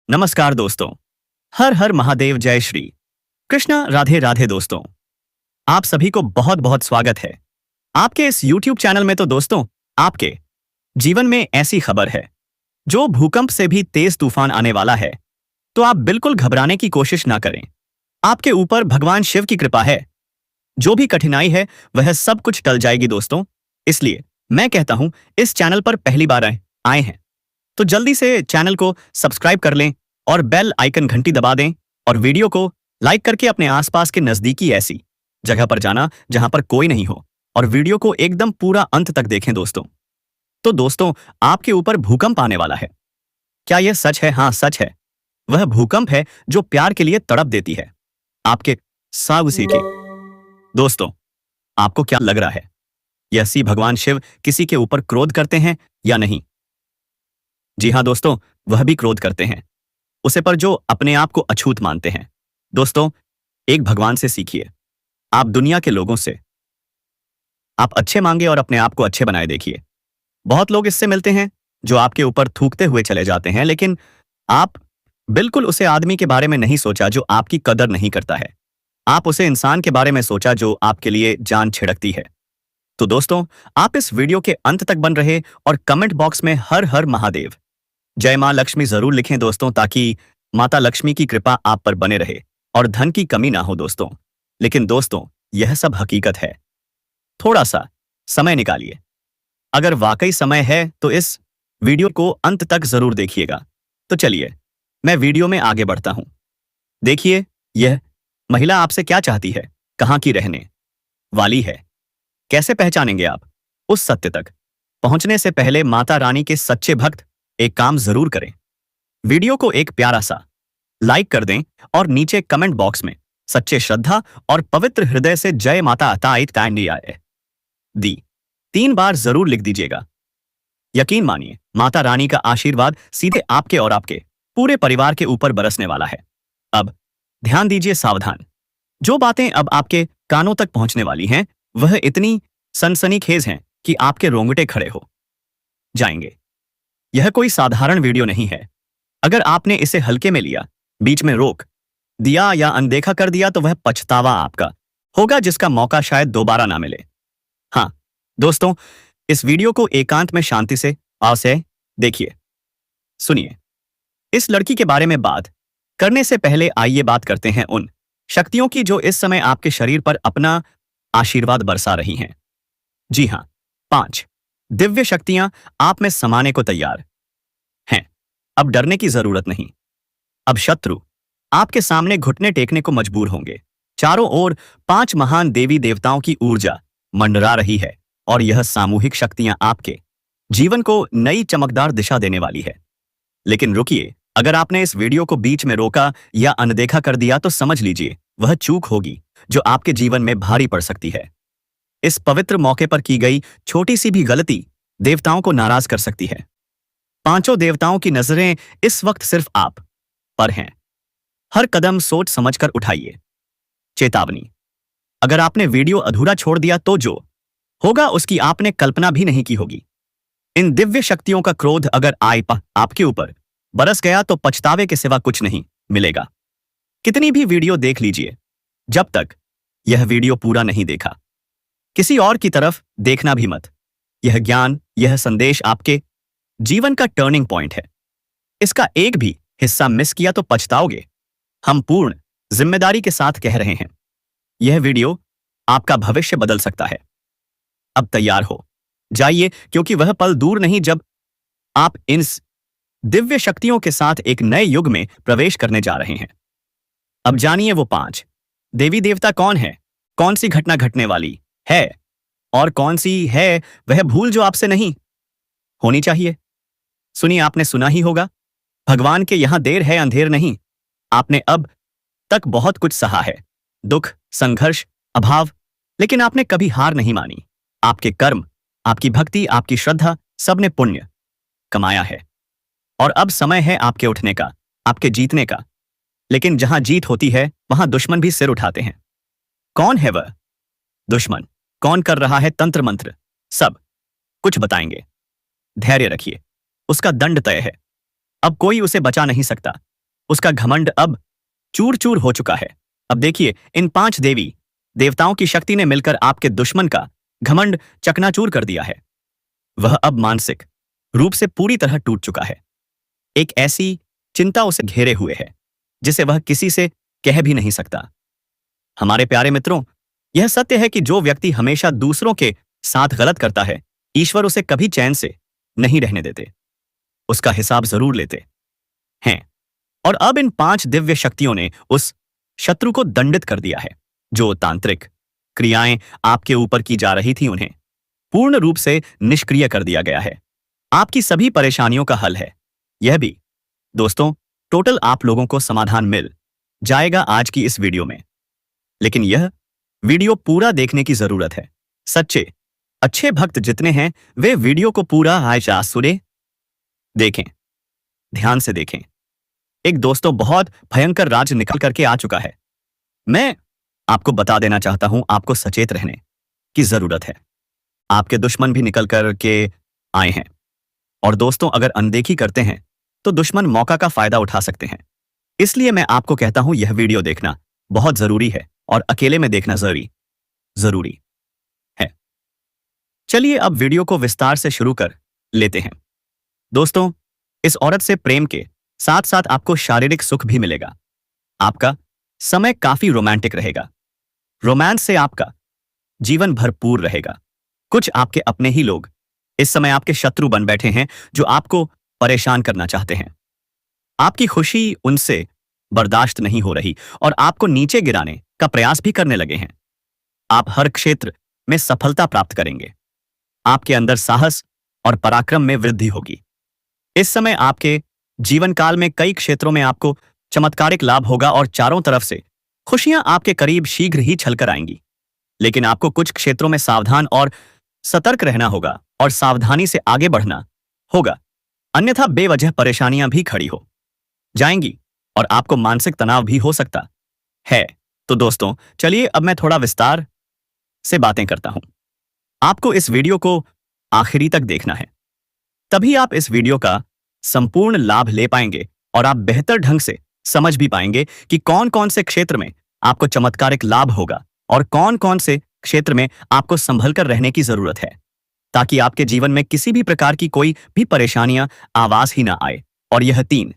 नमस्कार दोस्तों। हर हर महादेव, जय श्री कृष्णा, राधे राधे दोस्तों। आप सभी को बहुत बहुत स्वागत है आपके इस YouTube चैनल में। तो दोस्तों, आपके जीवन में ऐसी खबर है जो भूकंप से भी तेज तूफान आने वाला है, तो आप बिल्कुल घबराने की कोशिश ना करें। आपके ऊपर भगवान शिव की कृपा है। जो भी कठिनाई है वह सब कुछ टल जाएगी दोस्तों। इसलिए मैं कहता हूं, इस चैनल पर पहली बार आए हैं तो जल्दी से चैनल को सब्सक्राइब कर लें और बेल आइकन घंटी दबा दें और वीडियो को लाइक करके अपने आसपास के नजदीकी ऐसी जगह पर जाना जहां पर कोई नहीं हो, और वीडियो को एकदम पूरा अंत तक देखें दोस्तों। तो दोस्तों, आपके ऊपर भूकंप आने वाला है। क्या यह सच है? हाँ, सच है। वह भूकंप है जो प्यार के लिए तड़प देती है आपके साउसी की। दोस्तों, आपको क्या लग रहा है, यह सी भगवान शिव किसी के ऊपर क्रोध करते हैं या नहीं? जी हाँ दोस्तों, वह भी क्रोध करते हैं उसे पर जो अपने आप को अछूत मानते हैं। दोस्तों, एक भगवान से सीखिए। आप दुनिया के लोगों से आप अच्छे मांगे और अपने आप को अच्छे बनाए देखिए। बहुत लोग इससे मिलते हैं जो आपके ऊपर थूकते हुए चले जाते हैं, लेकिन आप बिल्कुल उसे आदमी के बारे में नहीं सोचा जो आपकी कदर नहीं करता है। आप उसे इंसान के बारे में सोचा जो आपके लिए जान छिड़कती है। तो दोस्तों, आप इस वीडियो के अंत तक बन रहे और कमेंट बॉक्स में हर हर महादेव, जय मां लक्ष्मी जरूर लिखें दोस्तों, ताकि माता लक्ष्मी की कृपा आप पर बने रहे और धन की कमी ना हो दोस्तों। लेकिन दोस्तों, यह सब हकीकत है। थोड़ा सा समय निकालिए। अगर वाकई समय है तो इस वीडियो को अंत तक जरूर देखिएगा। तो चलिए, मैं वीडियो में आगे बढ़ता हूं। देखिए, यह महिला आपसे क्या चाहती है, कहां की रहने वाली है, कैसे पहचानेंगे आप? उस सत्य तक पहुंचने से पहले माता रानी के सच्चे भक्त एक काम जरूर करें। वीडियो को एक प्यारा सा लाइक कर दें और नीचे कमेंट बॉक्स में सच्चे श्रद्धा और पवित्र हृदय से जय माता अताइत आए दी 3 बार जरूर लिख दीजिएगा। यकीन मानिए, माता रानी का आशीर्वाद सीधे आपके और आपके पूरे परिवार के ऊपर बरसने वाला है। अब ध्यान दीजिए, सावधान। जो बातें अब आपके कानों तक पहुंचने वाली हैं वह इतनी सनसनीखेज हैं कि आपके रोंगटे खड़े हो जाएंगे। यह कोई साधारण वीडियो नहीं है। अगर आपने इसे हल्के में लिया, बीच में रोक दिया या अनदेखा कर दिया तो वह पछतावा आपका होगा जिसका मौका शायद दोबारा ना मिले। हाँ दोस्तों, इस वीडियो को एकांत में शांति से आसे देखिए, सुनिए। इस लड़की के बारे में बात करने से पहले आइए बात करते हैं उन शक्तियों की जो इस समय आपके शरीर पर अपना आशीर्वाद बरसा रही हैं। जी हाँ, 5 दिव्य शक्तियां आप में समाने को तैयार हैं। अब डरने की जरूरत नहीं। अब शत्रु आपके सामने घुटने टेकने को मजबूर होंगे। चारों ओर 5 महान देवी देवताओं की ऊर्जा मंडरा रही है और यह सामूहिक शक्तियां आपके जीवन को नई चमकदार दिशा देने वाली है। लेकिन रुकिए, अगर आपने इस वीडियो को बीच में रोका या अनदेखा कर दिया तो समझ लीजिए वह चूक होगी जो आपके जीवन में भारी पड़ सकती है। इस पवित्र मौके पर की गई छोटी सी भी गलती देवताओं को नाराज कर सकती है। 5 देवताओं की नजरें इस वक्त सिर्फ आप पर हैं। हर कदम सोच समझकर उठाइए। चेतावनी, अगर आपने वीडियो अधूरा छोड़ दिया तो जो होगा उसकी आपने कल्पना भी नहीं की होगी। इन दिव्य शक्तियों का क्रोध अगर आपके ऊपर बरस गया तो पछतावे के सिवा कुछ नहीं मिलेगा। कितनी भी वीडियो देख लीजिए, जब तक यह वीडियो पूरा नहीं देखा किसी और की तरफ देखना भी मत। यह ज्ञान, यह संदेश आपके जीवन का टर्निंग पॉइंट है। इसका एक भी हिस्सा मिस किया तो पछताओगे। हम पूर्ण जिम्मेदारी के साथ कह रहे हैं, यह वीडियो आपका भविष्य बदल सकता है। अब तैयार हो जाइए, क्योंकि वह पल दूर नहीं जब आप इन दिव्य शक्तियों के साथ एक नए युग में प्रवेश करने जा रहे हैं। अब जानिए वो 5 देवी देवता कौन है, कौन सी घटना घटने वाली है और कौन सी है वह भूल जो आपसे नहीं होनी चाहिए। सुनिए, आपने सुना ही होगा, भगवान के यहां देर है अंधेर नहीं। आपने अब तक बहुत कुछ सहा है, दुख, संघर्ष, अभाव, लेकिन आपने कभी हार नहीं मानी। आपके कर्म, आपकी भक्ति, आपकी श्रद्धा, सबने पुण्य कमाया है और अब समय है आपके उठने का, आपके जीतने का। लेकिन जहां जीत होती है वहां दुश्मन भी सिर उठाते हैं। कौन है वह दुश्मन? कौन कर रहा है तंत्र मंत्र? सब कुछ बताएंगे। धैर्य रखिए, उसका दंड तय है। अब कोई उसे बचा नहीं सकता। उसका घमंड अब चूर चूर हो चुका है। अब देखिए, इन 5 देवी देवताओं की शक्ति ने मिलकर आपके दुश्मन का घमंड चकनाचूर कर दिया है। वह अब मानसिक रूप से पूरी तरह टूट चुका है। एक ऐसी चिंता उसे घेरे हुए है जिसे वह किसी से कह भी नहीं सकता। हमारे प्यारे मित्रों, यह सत्य है कि जो व्यक्ति हमेशा दूसरों के साथ गलत करता है, ईश्वर उसे कभी चैन से नहीं रहने देते, उसका हिसाब जरूर लेते हैं। और अब इन 5 दिव्य शक्तियों ने उस शत्रु को दंडित कर दिया है। जो तांत्रिक क्रियाएं आपके ऊपर की जा रही थी, उन्हें पूर्ण रूप से निष्क्रिय कर दिया गया है। आपकी सभी परेशानियों का हल है। यह भी दोस्तों, टोटल आप लोगों को समाधान मिल जाएगा आज की इस वीडियो में। लेकिन यह वीडियो पूरा देखने की जरूरत है। सच्चे अच्छे भक्त जितने हैं, वे वीडियो को पूरा आयशा सुने देखें, ध्यान से देखें। एक दोस्तों, बहुत भयंकर राज निकल करके आ चुका है। मैं आपको बता देना चाहता हूं, आपको सचेत रहने की जरूरत है। आपके दुश्मन भी निकल करके आए हैं। और दोस्तों, अगर अनदेखी करते हैं तो दुश्मन मौका का फायदा उठा सकते हैं। इसलिए मैं आपको कहता हूं, यह वीडियो देखना बहुत जरूरी है और अकेले में देखना जरूरी है। चलिए अब वीडियो को विस्तार से शुरू कर लेते हैं। दोस्तों, इस औरत से प्रेम के साथ साथ आपको शारीरिक सुख भी मिलेगा। आपका समय काफी रोमांटिक रहेगा। रोमांस से आपका जीवन भरपूर रहेगा। कुछ आपके अपने ही लोग इस समय आपके शत्रु बन बैठे हैं, जो आपको परेशान करना चाहते हैं। आपकी खुशी उनसे बर्दाश्त नहीं हो रही और आपको नीचे गिराने का प्रयास भी करने लगे हैं। आप हर क्षेत्र में सफलता प्राप्त करेंगे। आपके अंदर साहस और पराक्रम में वृद्धि होगी। इस समय आपके जीवन काल में कई क्षेत्रों में आपको चमत्कारिक लाभ होगा और चारों तरफ से खुशियां आपके करीब शीघ्र ही छलकर आएंगी। लेकिन आपको कुछ क्षेत्रों में सावधान और सतर्क रहना होगा और सावधानी से आगे बढ़ना होगा, अन्यथा बेवजह परेशानियां भी खड़ी हो जाएंगी और आपको मानसिक तनाव भी हो सकता है। तो दोस्तों, चलिए अब मैं थोड़ा विस्तार से बातें करता हूं। आपको इस वीडियो को आखिरी तक देखना है, तभी आप इस वीडियो का संपूर्ण लाभ ले पाएंगे और आप बेहतर ढंग से समझ भी पाएंगे कि कौन कौन से क्षेत्र में आपको चमत्कारिक लाभ होगा और कौन कौन से क्षेत्र में आपको संभल कर रहने की जरूरत है, ताकि आपके जीवन में किसी भी प्रकार की कोई भी परेशानियां आवाज ही ना आए। और यह 3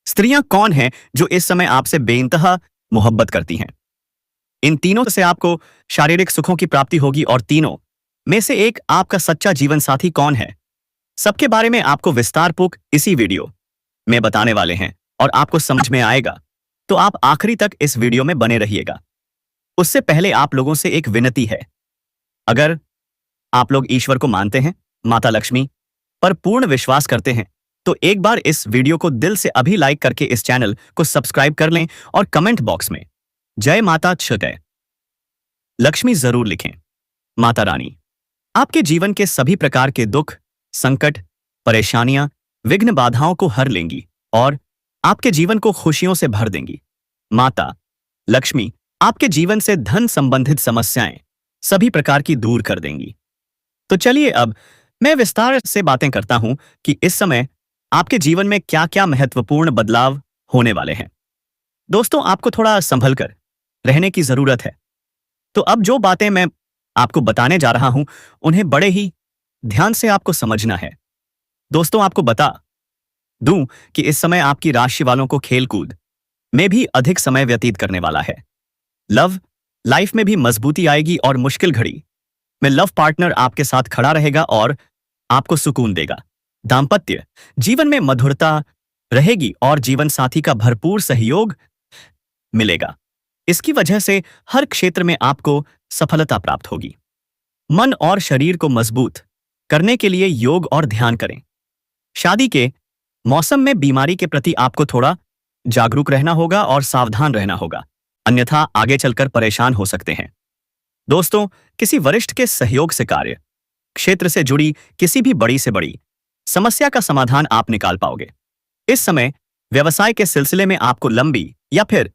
स्त्रियां कौन हैं जो इस समय आपसे बेइंतहा मोहब्बत करती हैं? इन तीनों से आपको शारीरिक सुखों की प्राप्ति होगी और तीनों में से एक आपका सच्चा जीवन साथी कौन है, सबके बारे में आपको विस्तारपूर्वक इसी वीडियो में बताने वाले हैं और आपको समझ में आएगा। तो आप आखिरी तक इस वीडियो में बने रहिएगा। उससे पहले आप लोगों से एक विनती है, अगर आप लोग ईश्वर को मानते हैं, माता लक्ष्मी पर पूर्ण विश्वास करते हैं, तो एक बार इस वीडियो को दिल से अभी लाइक करके इस चैनल को सब्सक्राइब कर लें और कमेंट बॉक्स में जय माता जय लक्ष्मी जरूर लिखें। माता रानी आपके जीवन के सभी प्रकार के दुख, संकट, परेशानियां, विघ्न, बाधाओं को हर लेंगी और आपके जीवन को खुशियों से भर देंगी। माता लक्ष्मी आपके जीवन से धन संबंधित समस्याएं सभी प्रकार की दूर कर देंगी। तो चलिए अब मैं विस्तार से बातें करता हूं कि इस समय आपके जीवन में क्या क्या महत्वपूर्ण बदलाव होने वाले हैं। दोस्तों, आपको थोड़ा संभल कर रहने की जरूरत है। तो अब जो बातें मैं आपको बताने जा रहा हूं, उन्हें बड़े ही ध्यान से आपको समझना है। दोस्तों, आपको बता दूं कि इस समय आपकी राशि वालों को खेलकूद में भी अधिक समय व्यतीत करने वाला है। लव लाइफ में भी मजबूती आएगी और मुश्किल घड़ी में लव पार्टनर आपके साथ खड़ा रहेगा और आपको सुकून देगा। दाम्पत्य जीवन में मधुरता रहेगी और जीवन साथी का भरपूर सहयोग मिलेगा। इसकी वजह से हर क्षेत्र में आपको सफलता प्राप्त होगी। मन और शरीर को मजबूत करने के लिए योग और ध्यान करें। शादी के मौसम में बीमारी के प्रति आपको थोड़ा जागरूक रहना होगा और सावधान रहना होगा, अन्यथा आगे चलकर परेशान हो सकते हैं। दोस्तों, किसी वरिष्ठ के सहयोग से कार्य क्षेत्र से जुड़ी किसी भी बड़ी से बड़ी समस्या का समाधान आप निकाल पाओगे। इस समय व्यवसाय के सिलसिले में आपको लंबी या फिर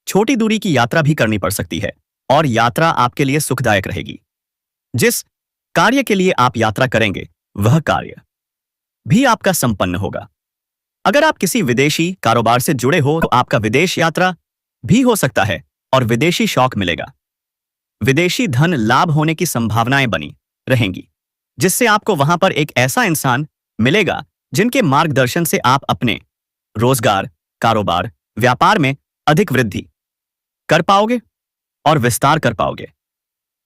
छोटी दूरी की यात्रा भी करनी पड़ सकती है और यात्रा आपके लिए सुखदायक रहेगी। जिस कार्य के लिए आप यात्रा करेंगे, वह कार्य भी आपका संपन्न होगा। अगर आप किसी विदेशी कारोबार से जुड़े हो तो आपका विदेश यात्रा भी हो सकता है और विदेशी शौक मिलेगा। विदेशी धन लाभ होने की संभावनाएं बनी रहेंगी, जिससे आपको वहां पर एक ऐसा इंसान मिलेगा जिनके मार्गदर्शन से आप अपने रोजगार, कारोबार, व्यापार में अधिक वृद्धि कर पाओगे और विस्तार कर पाओगे,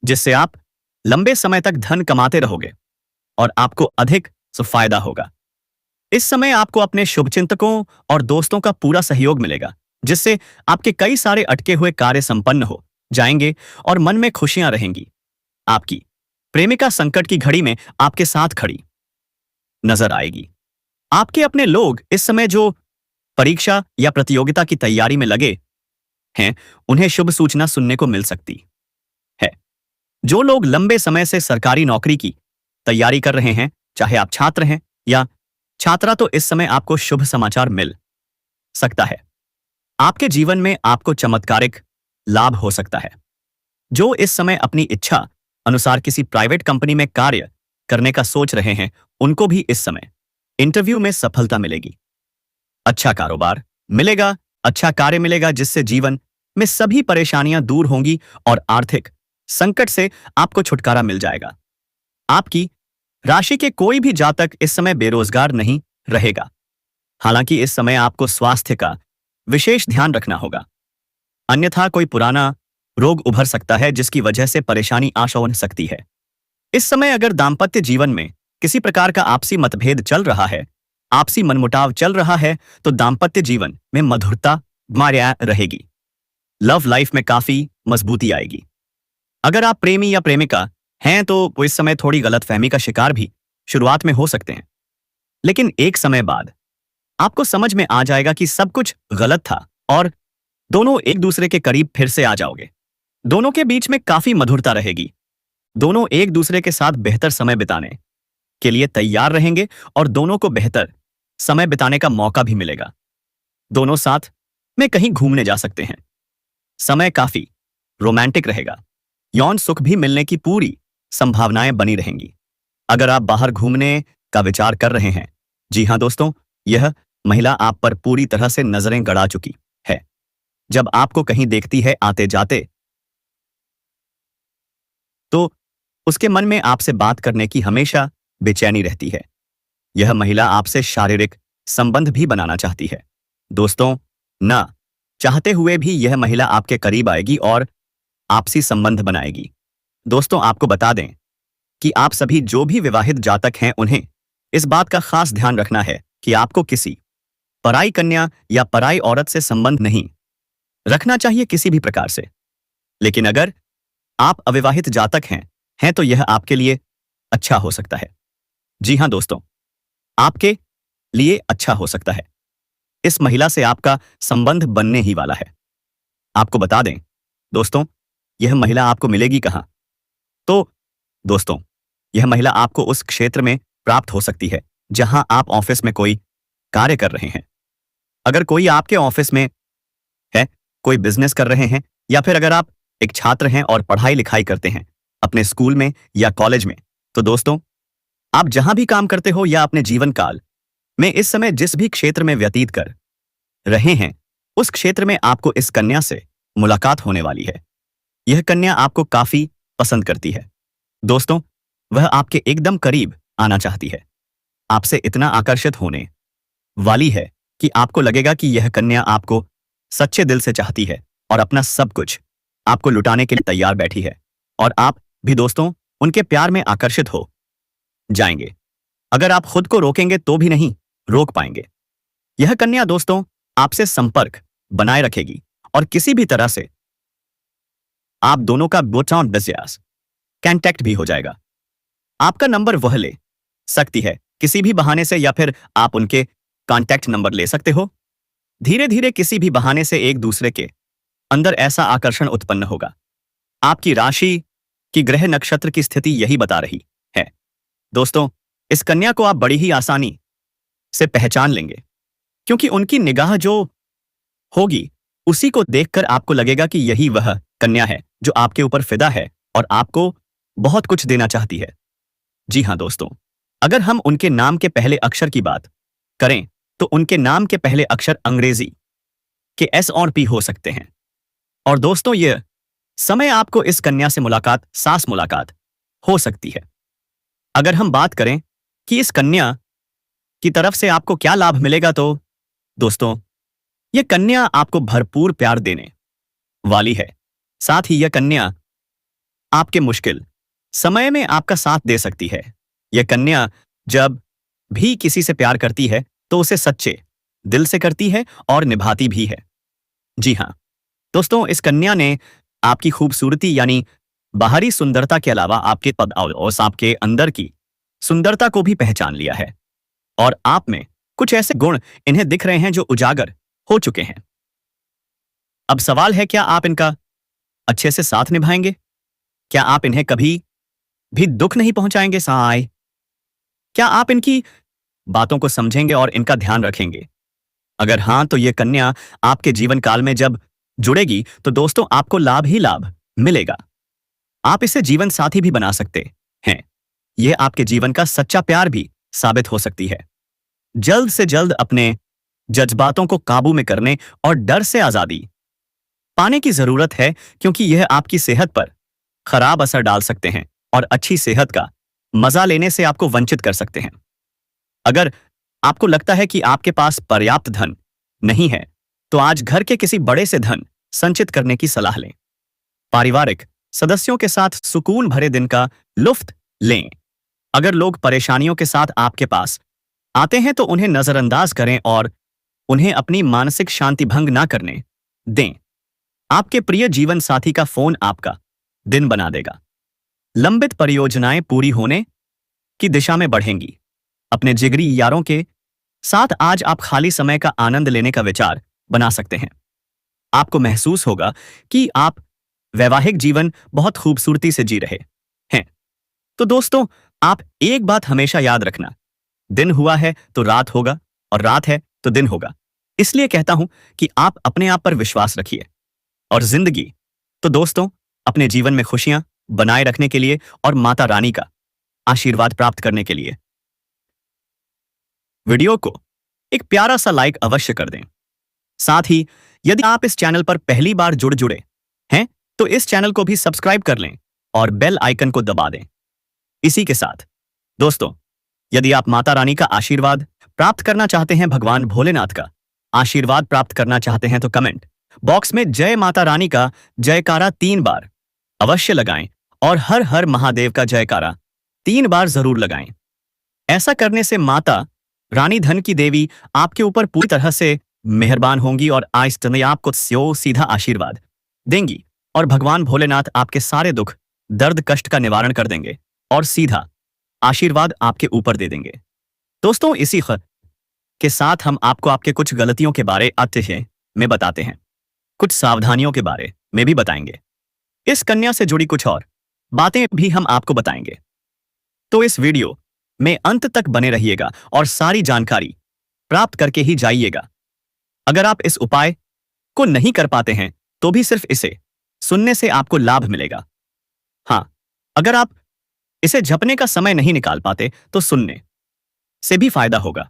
जिससे आप लंबे समय तक धन कमाते रहोगे और आपको अधिक फायदा होगा। इस समय आपको अपने शुभचिंतकों और दोस्तों का पूरा सहयोग मिलेगा, जिससे आपके कई सारे अटके हुए कार्य संपन्न हो जाएंगे और मन में खुशियां रहेंगी। आपकी प्रेमिका संकट की घड़ी में आपके साथ खड़ी नजर आएगी। आपके अपने लोग इस समय जो परीक्षा या प्रतियोगिता की तैयारी में लगे हैं, उन्हें शुभ सूचना सुनने को मिल सकती है। जो लोग लंबे समय से सरकारी नौकरी की तैयारी कर रहे हैं, चाहे आप छात्र हैं या छात्रा, तो इस समय आपको शुभ समाचार मिल सकता है। आपके जीवन में आपको चमत्कारिक लाभ हो सकता है। जो इस समय अपनी इच्छा अनुसार किसी प्राइवेट कंपनी में कार्य करने का सोच रहे हैं, उनको भी इस समय इंटरव्यू में सफलता मिलेगी। अच्छा कारोबार मिलेगा, अच्छा कार्य मिलेगा, जिससे जीवन में सभी परेशानियां दूर होंगी और आर्थिक संकट से आपको छुटकारा मिल जाएगा। आपकी राशि के कोई भी जातक इस समय बेरोजगार नहीं रहेगा। हालांकि इस समय आपको स्वास्थ्य का विशेष ध्यान रखना होगा, अन्यथा कोई पुराना रोग उभर सकता है जिसकी वजह से परेशानी आ सकती है। इस समय अगर दाम्पत्य जीवन में किसी प्रकार का आपसी मतभेद चल रहा है, आपसी मनमुटाव चल रहा है, तो दाम्पत्य जीवन में मधुरता बनी रहेगी। लव लाइफ में काफी मजबूती आएगी। अगर आप प्रेमी या प्रेमिका हैं तो वो इस समय थोड़ी गलतफहमी का शिकार भी शुरुआत में हो सकते हैं, लेकिन एक समय बाद आपको समझ में आ जाएगा कि सब कुछ गलत था और दोनों एक दूसरे के करीब फिर से आ जाओगे। दोनों के बीच में काफी मधुरता रहेगी। दोनों एक दूसरे के साथ बेहतर समय बिताने के लिए तैयार रहेंगे और दोनों को बेहतर समय बिताने का मौका भी मिलेगा। दोनों साथ में कहीं घूमने जा सकते हैं। समय काफी रोमांटिक रहेगा। यौन सुख भी मिलने की पूरी संभावनाएं बनी रहेंगी। अगर आप बाहर घूमने का विचार कर रहे हैं, जी हां दोस्तों, यह महिला आप पर पूरी तरह से नजरें गड़ा चुकी है। जब आपको कहीं देखती है आते जाते, तो उसके मन में आपसे बात करने की हमेशा बेचैनी रहती है। यह महिला आपसे शारीरिक संबंध भी बनाना चाहती है। दोस्तों, ना चाहते हुए भी यह महिला आपके करीब आएगी और आपसी संबंध बनाएगी। दोस्तों, आपको बता दें कि आप सभी जो भी विवाहित जातक हैं, उन्हें इस बात का खास ध्यान रखना है कि आपको किसी पराई कन्या या पराई औरत से संबंध नहीं रखना चाहिए किसी भी प्रकार से। लेकिन अगर आप अविवाहित जातक हैं तो यह आपके लिए अच्छा हो सकता है। जी हां दोस्तों, आपके लिए अच्छा हो सकता है। इस महिला से आपका संबंध बनने ही वाला है। आपको बता दें दोस्तों, यह महिला आपको मिलेगी कहां? तो दोस्तों, यह महिला आपको उस क्षेत्र में प्राप्त हो सकती है जहां आप ऑफिस में कोई कार्य कर रहे हैं। अगर कोई आपके ऑफिस में है, कोई बिजनेस कर रहे हैं, या फिर अगर आप एक छात्र हैं और पढ़ाई लिखाई करते हैं अपने स्कूल में या कॉलेज में, तो दोस्तों, आप जहां भी काम करते हो या अपने जीवन काल में इस समय जिस भी क्षेत्र में व्यतीत कर रहे हैं, उस क्षेत्र में आपको इस कन्या से मुलाकात होने वाली है। यह कन्या आपको काफी पसंद करती है। दोस्तों, वह आपके एकदम करीब आना चाहती है। आपसे इतना आकर्षित होने वाली है कि आपको लगेगा कि यह कन्या आपको सच्चे दिल से चाहती है और अपना सब कुछ आपको लुटाने के लिए तैयार बैठी है। और आप भी दोस्तों उनके प्यार में आकर्षित हो जाएंगे। अगर आप खुद को रोकेंगे तो भी नहीं रोक पाएंगे। यह कन्या दोस्तों आपसे संपर्क बनाए रखेगी और किसी भी तरह से आप दोनों का बोटान बिजनेस कांटेक्ट भी हो जाएगा। आपका नंबर वह ले सकती है किसी भी बहाने से, या फिर आप उनके कांटेक्ट नंबर ले सकते हो। धीरे धीरे किसी भी बहाने से एक दूसरे के अंदर ऐसा आकर्षण उत्पन्न होगा। आपकी राशि की ग्रह नक्षत्र की स्थिति यही बता रही है। दोस्तों, इस कन्या को आप बड़ी ही आसानी से पहचान लेंगे, क्योंकि उनकी निगाह जो होगी उसी को देखकर आपको लगेगा कि यही वह कन्या है जो आपके ऊपर फिदा है और आपको बहुत कुछ देना चाहती है। जी हां दोस्तों, अगर हम उनके नाम के पहले अक्षर की बात करें तो उनके नाम के पहले अक्षर अंग्रेजी के एस और पी हो सकते हैं। और दोस्तों, यह समय आपको इस कन्या से मुलाकात, सास मुलाकात हो सकती है। अगर हम बात करें कि इस कन्या की तरफ से आपको क्या लाभ मिलेगा, तो दोस्तों, यह कन्या आपको भरपूर प्यार देने वाली है। साथ ही यह कन्या आपके मुश्किल समय में आपका साथ दे सकती है। यह कन्या जब भी किसी से प्यार करती है तो उसे सच्चे दिल से करती है और निभाती भी है। जी हाँ दोस्तों, इस कन्या ने आपकी खूबसूरती यानी बाहरी सुंदरता के अलावा आपके पद और आपके अंदर की सुंदरता को भी पहचान लिया है। और आप में कुछ ऐसे गुण इन्हें दिख रहे हैं जो उजागर हो चुके हैं। अब सवाल है, क्या आप इनका अच्छे से साथ निभाएंगे? क्या आप इन्हें कभी भी दुख नहीं पहुंचाएंगे? साय, क्या आप इनकी बातों को समझेंगे और इनका ध्यान रखेंगे? अगर हां, तो यह कन्या आपके जीवन काल में जब जुड़ेगी तो दोस्तों आपको लाभ ही लाभ मिलेगा। आप इसे जीवन साथी भी बना सकते हैं। यह आपके जीवन का सच्चा प्यार भी साबित हो सकती है। जल्द से जल्द अपने जज्बातों को काबू में करने और डर से आजादी पाने की जरूरत है, क्योंकि यह आपकी सेहत पर खराब असर डाल सकते हैं और अच्छी सेहत का मजा लेने से आपको वंचित कर सकते हैं। अगर आपको लगता है कि आपके पास पर्याप्त धन नहीं है, तो आज घर के किसी बड़े से धन संचित करने की सलाह लें। पारिवारिक सदस्यों के साथ सुकून भरे दिन का लुफ्त लें। अगर लोग परेशानियों के साथ आपके पास आते हैं तो उन्हें नजरअंदाज करें और उन्हें अपनी मानसिक शांति भंग ना करने दें। आपके प्रिय जीवन साथी का फोन आपका दिन बना देगा। लंबित परियोजनाएं पूरी होने की दिशा में बढ़ेंगी। अपने जिगरी यारों के साथ आज आप खाली समय का आनंद लेने का विचार बना सकते हैं। आपको महसूस होगा कि आप वैवाहिक जीवन बहुत खूबसूरती से जी रहे हैं। तो दोस्तों, आप एक बात हमेशा याद रखना, दिन हुआ है तो रात होगा और रात है तो दिन होगा। इसलिए कहता हूं कि आप अपने आप पर विश्वास रखिए और जिंदगी तो दोस्तों अपने जीवन में खुशियां बनाए रखने के लिए और माता रानी का आशीर्वाद प्राप्त करने के लिए वीडियो को एक प्यारा सा लाइक अवश्य कर दें। साथ ही यदि आप इस चैनल पर पहली बार जुड़े हैं तो इस चैनल को भी सब्सक्राइब कर लें और बेल आइकन को दबा दें। इसी के साथ दोस्तों, यदि आप माता रानी का आशीर्वाद प्राप्त करना चाहते हैं, भगवान भोलेनाथ का आशीर्वाद प्राप्त करना चाहते हैं, तो कमेंट बॉक्स में जय माता रानी का जयकारा 3 बार अवश्य लगाएं और हर हर महादेव का जयकारा 3 बार जरूर लगाएं। ऐसा करने से माता रानी धन की देवी आपके ऊपर पूरी तरह से मेहरबान होंगी और आइंस्टाइन आपको सीधा आशीर्वाद देंगी और भगवान भोलेनाथ आपके सारे दुख, दर्द, कष्ट का निवारण कर देंगे और सीधा आशीर्वाद आपके ऊपर दे देंगे। दोस्तों, इसी खत के साथ हम आपको आपके कुछ गलतियों के बारे में बताते हैं, कुछ सावधानियों के बारे में भी बताएंगे। इस कन्या से जुड़ी कुछ और बातें भी हम आपको बताएंगे। तो इस वीडियो में अंत तक बने रहिएगा और सारी जानकारी प्राप्त करके ही जाइएगा। अगर आप इस उपाय को नहीं कर पाते हैं तो भी सिर्फ इसे सुनने से आपको लाभ मिलेगा। हां, अगर आप इसे जपने का समय नहीं निकाल पाते तो सुनने से भी फायदा होगा,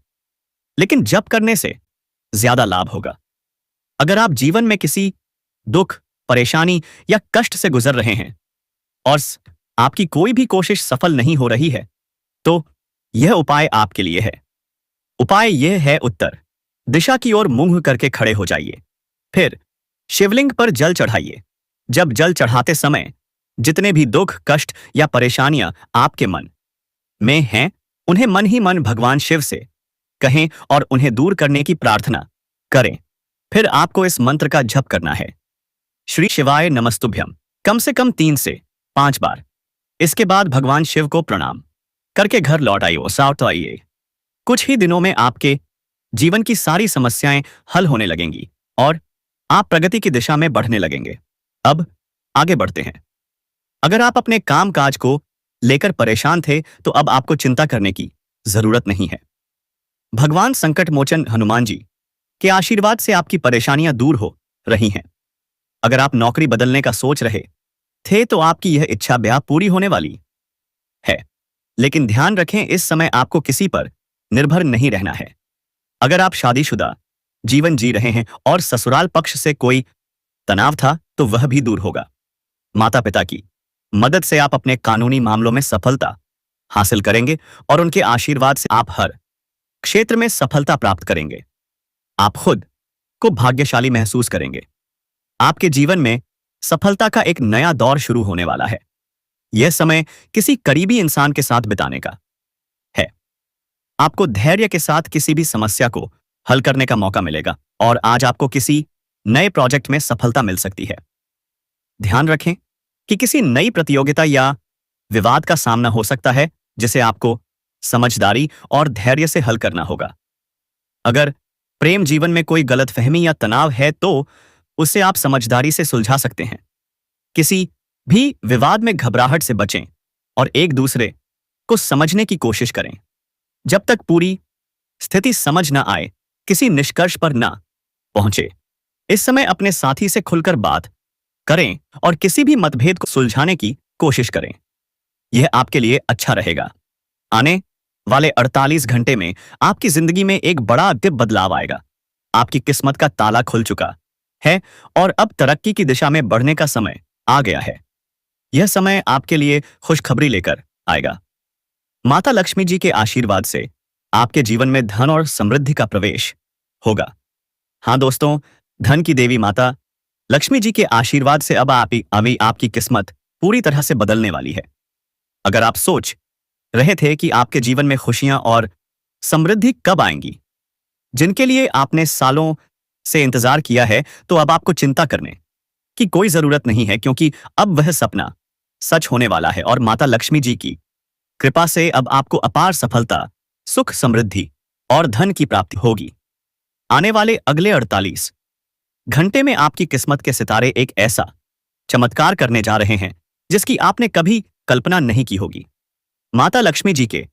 लेकिन जप करने से ज्यादा लाभ होगा। अगर आप जीवन में किसी दुख, परेशानी या कष्ट से गुजर रहे हैं और आपकी कोई भी कोशिश सफल नहीं हो रही है, तो यह उपाय आपके लिए है। उपाय यह है, उत्तर दिशा की ओर मुंह करके खड़े हो जाइए। फिर शिवलिंग पर जल चढ़ाइए। जब जल चढ़ाते समय जितने भी दुख, कष्ट या परेशानियां आपके मन में हैं, उन्हें मन ही मन भगवान शिव से कहें और उन्हें दूर करने की प्रार्थना करें। फिर आपको इस मंत्र का जप करना है, श्री शिवाय नमस्तुभ्यम, कम से कम 3 से 5 बार। इसके बाद भगवान शिव को प्रणाम करके घर लौट आइए, साउथ आइए। कुछ ही दिनों में आपके जीवन की सारी समस्याएं हल होने लगेंगी और आप प्रगति की दिशा में बढ़ने लगेंगे। अब आगे बढ़ते हैं। अगर आप अपने काम काज को लेकर परेशान थे तो अब आपको चिंता करने की जरूरत नहीं है। भगवान संकट मोचन हनुमान जी के आशीर्वाद से आपकी परेशानियां दूर हो रही हैं। अगर आप नौकरी बदलने का सोच रहे थे तो आपकी यह इच्छा ब्याह पूरी होने वाली है, लेकिन ध्यान रखें, इस समय आपको किसी पर निर्भर नहीं रहना है। अगर आप शादीशुदा जीवन जी रहे हैं और ससुराल पक्ष से कोई तनाव था तो वह भी दूर होगा। माता पिता की मदद से आप अपने कानूनी मामलों में सफलता हासिल करेंगे और उनके आशीर्वाद से आप हर क्षेत्र में सफलता प्राप्त करेंगे। आप खुद को भाग्यशाली महसूस करेंगे। आपके जीवन में सफलता का एक नया दौर शुरू होने वाला है। यह समय किसी करीबी इंसान के साथ बिताने का है। आपको धैर्य के साथ किसी भी समस्या को हल करने का मौका मिलेगा और आज आपको किसी नए प्रोजेक्ट में सफलता मिल सकती है। ध्यान रखें कि किसी नई प्रतियोगिता या विवाद का सामना हो सकता है जिसे आपको समझदारी और धैर्य से हल करना होगा। अगर प्रेम जीवन में कोई गलतफहमी या तनाव है तो उसे आप समझदारी से सुलझा सकते हैं। किसी भी विवाद में घबराहट से बचें और एक दूसरे को समझने की कोशिश करें। जब तक पूरी स्थिति समझ न आए, किसी निष्कर्ष पर न पहुंचे। इस समय अपने साथी से खुलकर बात करें और किसी भी मतभेद को सुलझाने की कोशिश करें। यह आपके लिए अच्छा रहेगा। आने वाले 48 घंटे में आपकी जिंदगी में एक बड़ा दिव्य बदलाव आएगा। आपकी किस्मत का ताला खुल चुका है और अब तरक्की की दिशा में बढ़ने का समय आ गया है। यह समय आपके लिए खुशखबरी लेकर आएगा। माता लक्ष्मी जी के आशीर्वाद से आपके जीवन में धन और समृद्धि का प्रवेश होगा। हाँ दोस्तों, धन की देवी माता लक्ष्मी जी के आशीर्वाद से अब आपकी किस्मत पूरी तरह से बदलने वाली है। अगर आप सोच रहे थे कि आपके जीवन में खुशियां और समृद्धि कब आएंगी, जिनके लिए आपने सालों से इंतजार किया है, तो अब आपको चिंता करने की कोई जरूरत नहीं है, क्योंकि अब वह सपना सच होने वाला है और माता लक्ष्मी जी की कृपा से अब आपको अपार सफलता, सुख, समृद्धि और धन की प्राप्ति होगी। आने वाले अगले 48 घंटे में आपकी किस्मत के सितारे एक ऐसा चमत्कार करने जा रहे हैं जिसकी आपने कभी कल्पना नहीं की होगी। माता लक्ष्मी जी के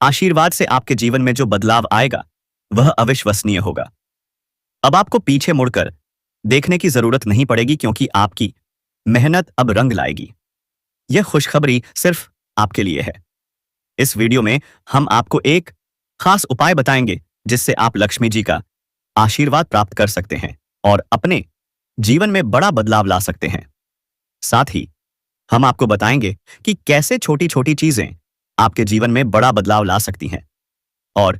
आशीर्वाद से आपके जीवन में जो बदलाव आएगा वह अविश्वसनीय होगा। अब आपको पीछे मुड़कर देखने की जरूरत नहीं पड़ेगी, क्योंकि आपकी मेहनत अब रंग लाएगी। यह खुशखबरी सिर्फ आपके लिए है। इस वीडियो में हम आपको एक खास उपाय बताएंगे जिससे आप लक्ष्मी जी का आशीर्वाद प्राप्त कर सकते हैं और अपने जीवन में बड़ा बदलाव ला सकते हैं। साथ ही हम आपको बताएंगे कि कैसे छोटी छोटी चीजें आपके जीवन में बड़ा बदलाव ला सकती हैं और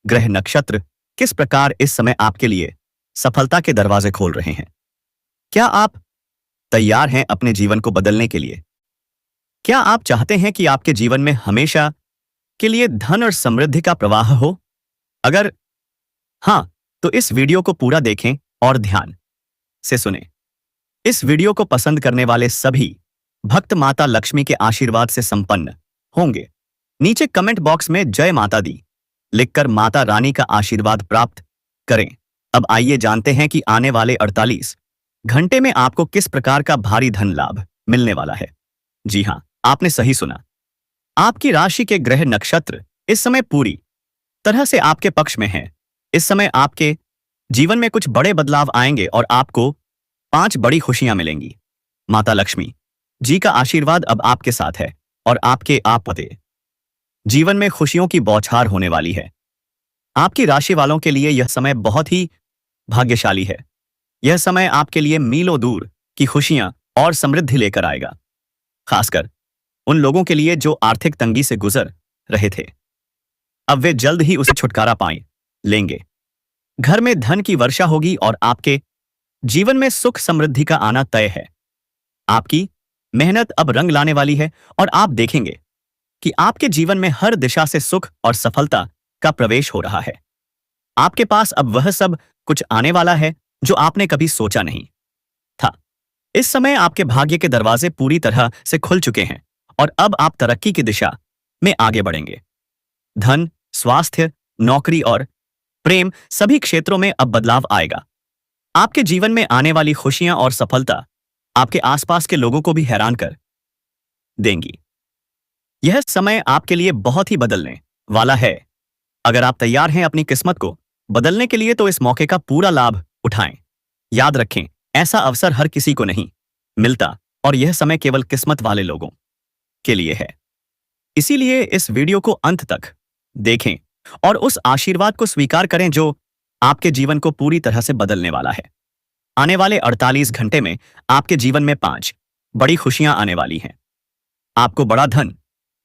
ग्रह नक्षत्र किस प्रकार इस समय आपके लिए सफलता के दरवाजे खोल रहे हैं। क्या आप तैयार हैं अपने जीवन को बदलने के लिए? क्या आप चाहते हैं कि आपके जीवन में हमेशा के लिए धन और समृद्धि का प्रवाह हो? अगर हां, तो इस वीडियो को पूरा देखें और ध्यान से सुनें। इस वीडियो को पसंद करने वाले सभी भक्त माता लक्ष्मी के आशीर्वाद से संपन्न होंगे। नीचे कमेंट बॉक्स में जय माता दी लिखकर माता रानी का आशीर्वाद प्राप्त करें। अब आइए जानते हैं कि आने वाले 48 घंटे में आपको किस प्रकार का भारी धन लाभ मिलने वाला है। जी हां, आपने सही सुना। आपकी राशि के ग्रह नक्षत्र इस समय पूरी तरह से आपके पक्ष में हैं। इस समय आपके जीवन में कुछ बड़े बदलाव आएंगे और आपको 5 बड़ी खुशियां मिलेंगी। माता लक्ष्मी जी का आशीर्वाद अब आपके साथ है और आपके आपते जीवन में खुशियों की बौछार होने वाली है। आपकी राशि वालों के लिए यह समय बहुत ही भाग्यशाली है। यह समय आपके लिए मीलों दूर की खुशियां और समृद्धि लेकर आएगा, खासकर उन लोगों के लिए जो आर्थिक तंगी से गुजर रहे थे। अब वे जल्द ही उसे छुटकारा पाए लेंगे। घर में धन की वर्षा होगी और आपके जीवन में सुख समृद्धि का आना तय है। आपकी मेहनत अब रंग लाने वाली है और आप देखेंगे कि आपके जीवन में हर दिशा से सुख और सफलता का प्रवेश हो रहा है। आपके पास अब वह सब कुछ आने वाला है जो आपने कभी सोचा नहीं था। इस समय आपके भाग्य के दरवाजे पूरी तरह से खुल चुके हैं और अब आप तरक्की की दिशा में आगे बढ़ेंगे। धन, स्वास्थ्य, नौकरी और प्रेम सभी क्षेत्रों में अब बदलाव आएगा। आपके जीवन में आने वाली खुशियां और सफलता आपके आसपास के लोगों को भी हैरान कर देंगी। यह समय आपके लिए बहुत ही बदलने वाला है। अगर आप तैयार हैं अपनी किस्मत को बदलने के लिए तो इस मौके का पूरा लाभ उठाएं। याद रखें, ऐसा अवसर हर किसी को नहीं मिलता और यह समय केवल किस्मत वाले लोगों के लिए है। इसीलिए इस वीडियो को अंत तक देखें और उस आशीर्वाद को स्वीकार करें जो आपके जीवन को पूरी तरह से बदलने वाला है। आने वाले 48 घंटे में आपके जीवन में 5 बड़ी खुशियां आने वाली हैं। आपको बड़ा धन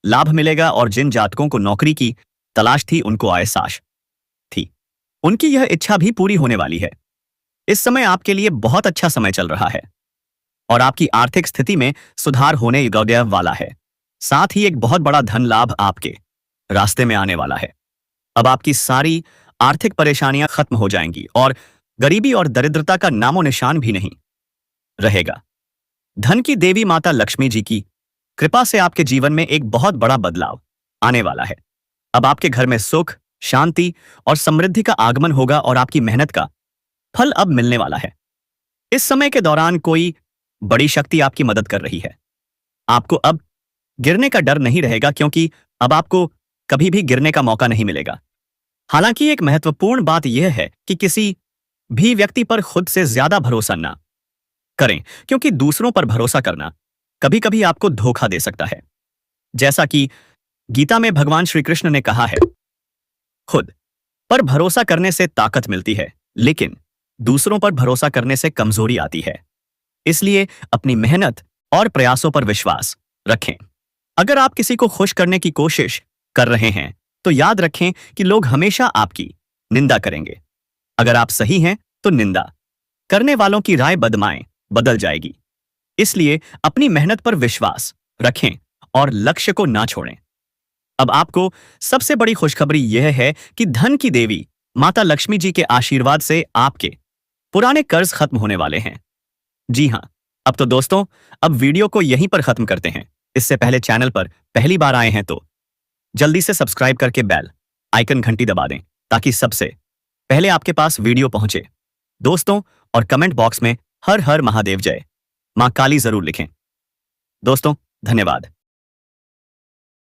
लाभ मिलेगा और जिन जातकों को नौकरी की तलाश थी उनको एहसास थी, उनकी यह इच्छा भी पूरी होने वाली है। इस समय आपके लिए बहुत अच्छा समय चल रहा है और आपकी आर्थिक स्थिति में सुधार होने वाला है। साथ ही एक बहुत बड़ा धन लाभ आपके रास्ते में आने वाला है। अब आपकी सारी आर्थिक परेशानियां खत्म हो जाएंगी और गरीबी और दरिद्रता का नामो निशान भी नहीं रहेगा। धन की देवी माता लक्ष्मी जी की कृपा से आपके जीवन में एक बहुत बड़ा बदलाव आने वाला है। अब आपके घर में सुख, शांति और समृद्धि का आगमन होगा और आपकी मेहनत का फल अब मिलने वाला है। इस समय के दौरान कोई बड़ी शक्ति आपकी मदद कर रही है। आपको अब गिरने का डर नहीं रहेगा क्योंकि अब आपको कभी भी गिरने का मौका नहीं मिलेगा। हालांकि एक महत्वपूर्ण बात यह है कि किसी भी व्यक्ति पर खुद से ज्यादा भरोसा ना करें क्योंकि दूसरों पर भरोसा करना कभी कभी आपको धोखा दे सकता है। जैसा कि गीता में भगवान श्री कृष्ण ने कहा है, खुद पर भरोसा करने से ताकत मिलती है लेकिन दूसरों पर भरोसा करने से कमजोरी आती है। इसलिए अपनी मेहनत और प्रयासों पर विश्वास रखें। अगर आप किसी को खुश करने की कोशिश कर रहे हैं तो याद रखें कि लोग हमेशा आपकी निंदा करेंगे। अगर आप सही हैं तो निंदा करने वालों की राय बदल जाएगी। इसलिए अपनी मेहनत पर विश्वास रखें और लक्ष्य को ना छोड़ें। अब आपको सबसे बड़ी खुशखबरी यह है कि धन की देवी माता लक्ष्मी जी के आशीर्वाद से आपके पुराने कर्ज खत्म होने वाले हैं। जी हां, अब तो दोस्तों, अब वीडियो को यहीं पर खत्म करते हैं। इससे पहले चैनल पर पहली बार आए हैं तो जल्दी से सब्सक्राइब करके बेल आइकन घंटी दबा दें ताकि सबसे पहले आपके पास वीडियो पहुंचे। दोस्तों, और कमेंट बॉक्स में हर हर महादेव जय मां काली जरूर लिखें। दोस्तों, धन्यवाद।